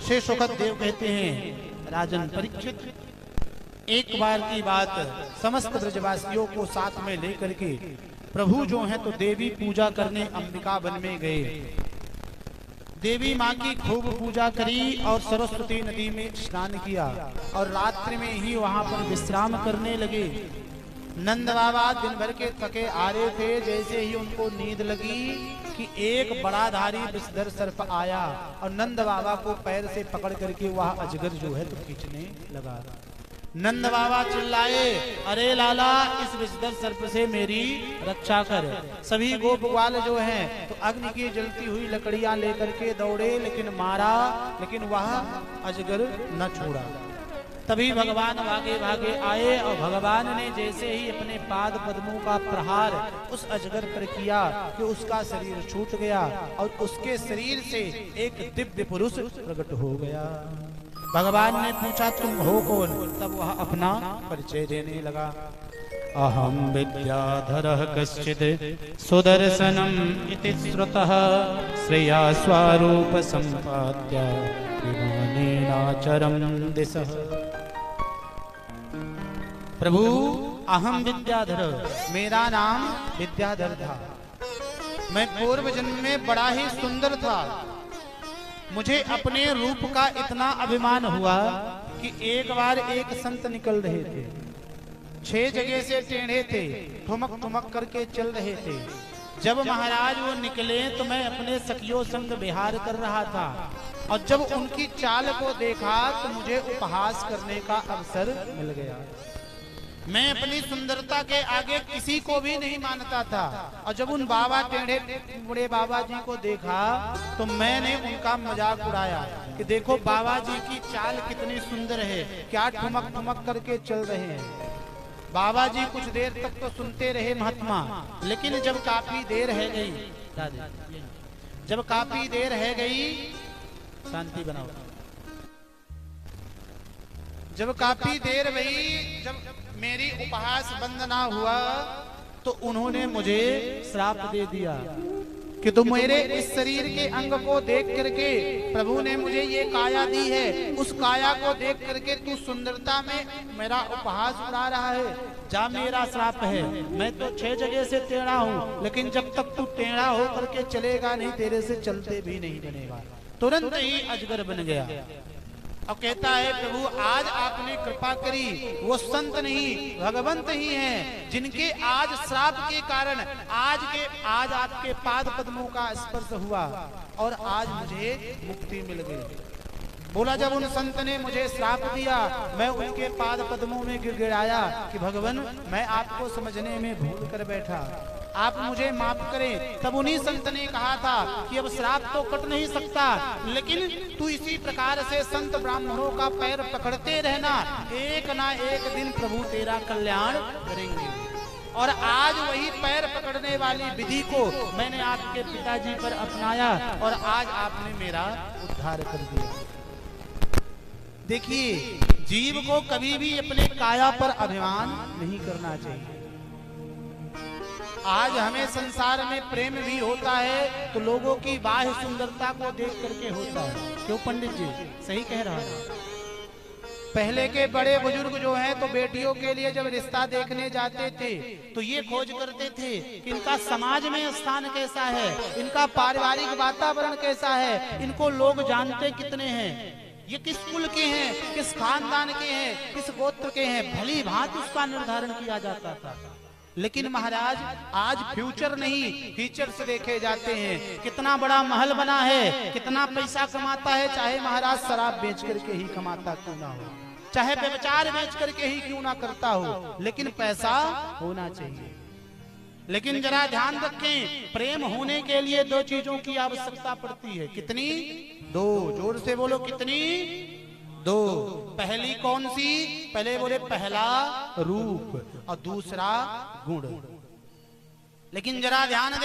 श्री सुखद देव कहते हैं, राजन परीक्षित, एक बार की बात, समस्त ब्रजवासियों को साथ में लेकर के प्रभु जो है तो देवी पूजा करने अंबिका वन में गए। देवी माँ की खूब पूजा करी और सरस्वती नदी में स्नान किया और रात्रि में ही वहां पर विश्राम करने लगे। नंद बाबा दिन भर के थके आ रहे थे, जैसे ही उनको नींद लगी कि एक बड़ा धारी विषधर सर्प आया और नंद बाबा को पैर से पकड़ करके वह अजगर जो है तो खींचने लगा। नंद बाबा चिल्लाए, अरे लाला, इस विषधर सर्प से मेरी रक्षा कर। सभी गोप ग्वाल जो हैं तो अग्नि की जलती हुई लकड़ियां लेकर के दौड़े, लेकिन मारा, लेकिन वह अजगर न छोड़ा। तभी भगवान भागे भागे आए और भगवान ने जैसे ही अपने पाद पद्मों का प्रहार उस अजगर पर किया कि उसका शरीर छूट गया और उसके शरीर से एक दिव्य पुरुष प्रकट हो गया। भगवान ने पूछा, तुम हो कौन? तब वह अपना परिचय देने लगा। अहम विद्याधरः कश्चित् सुदर्शनम् इति श्रुतः श्रेया स्वारूप सम्पाद्य विमानेनाचरं दिशः। प्रभु, अहम विद्याधर, मेरा नाम विद्याधर था। मैं पूर्व जन्म में बड़ा ही सुंदर था। मुझे अपने रूप का इतना अभिमान हुआ कि एक बार एक संत निकल रहे थे, 6 जगह से टेढ़े थे, ठुमक ठुमक करके चल रहे थे। जब महाराज वो निकले तो मैं अपने सखियों संग विहार कर रहा था और जब उनकी चाल को देखा तो मुझे उपहास करने का अवसर मिल गया। मैं अपनी सुंदरता के आगे किसी को भी नहीं मानता था और जब उन बाबा टेढ़े बूढ़े बाबा जी को देखा तो मैंने उनका मजाक उड़ाया कि देखो बाबा जी की चाल कितनी सुंदर है, क्या ठुमक ठुमक करके चल रहे हैं। बाबा जी कुछ देर तक तो सुनते रहे महात्मा, लेकिन जब काफी देर है गई, जब काफी देर है गई, शांति बनाओ, जब काफी देर हुई, जब मेरी उपहास बंद ना हुआ तो उन्होंने मुझे श्राप दे दिया कि तुम मेरे इस शरीर के अंग को देख करके, प्रभु ने मुझे ये काया दी है, उस काया को देख करके तू सुंदरता में मेरा उपहास उड़ा रहा है, जा मेरा श्राप है। मैं तो 6 जगह से टेढ़ा हूँ, लेकिन जब तक तू टेढ़ा हो करके चलेगा नहीं, तेरे से चलते भी नहीं बनेगा। तुरंत ही अजगर बन गया और कहता है, प्रभु आज आपने कृपा करी, वो संत नहीं भगवंत ही हैं जिनके आज श्राप के कारण आज आपके पाद पद्मों का स्पर्श हुआ और आज मुझे मुक्ति मिल गई। बोला, जब उन संत ने मुझे श्राप दिया मैं उनके पाद पद्मों में गिड़गिड़ाया कि भगवान मैं आपको समझने में भूल कर बैठा, आप मुझे माफ करें। तब उन्हीं संत ने कहा था कि अब श्राप तो कट नहीं सकता, लेकिन तू इसी प्रकार से संत ब्राह्मणों का पैर पकड़ते रहना, एक ना एक दिन प्रभु तेरा कल्याण करेंगे। और आज वही पैर पकड़ने वाली विधि को मैंने आपके पिताजी पर अपनाया और आज आपने मेरा उद्धार कर दिया। देखिए, जीव को कभी भी अपने काया पर अभिमान नहीं करना चाहिए। आज हमें संसार में प्रेम भी होता है तो लोगों की बाह्य सुंदरता को देख करके होता है। क्यों पंडित जी, सही कह रहा है। पहले के बड़े बुजुर्ग जो हैं तो बेटियों के लिए जब रिश्ता देखने जाते थे तो ये खोज करते थे कि इनका समाज में स्थान कैसा है, इनका पारिवारिक वातावरण कैसा है, इनको लोग जानते कितने हैं, ये किस कुल के हैं, किस खानदान के हैं, किस गोत्र के हैं, भली भांति उसका निर्धारण किया जाता था। लेकिन महाराज आज फ्यूचर नहीं फीचर्स देखे जाते हैं। कितना बड़ा महल बना है, कितना पैसा कमाता है, चाहे महाराज शराब बेच करके ही कमाता क्यों ना हो, चाहे व्यभिचार बेच करके ही क्यों ना करता हो, लेकिन पैसा होना चाहिए। लेकिन जरा ध्यान रखें, प्रेम होने के लिए 2 चीजों की आवश्यकता पड़ती है। कितनी? 2। जोर से बोलो, कितनी? 2। पहली कौन सी? पहले बोले पहला रूप और दूसरा गुण। लेकिन जरा ध्यान दे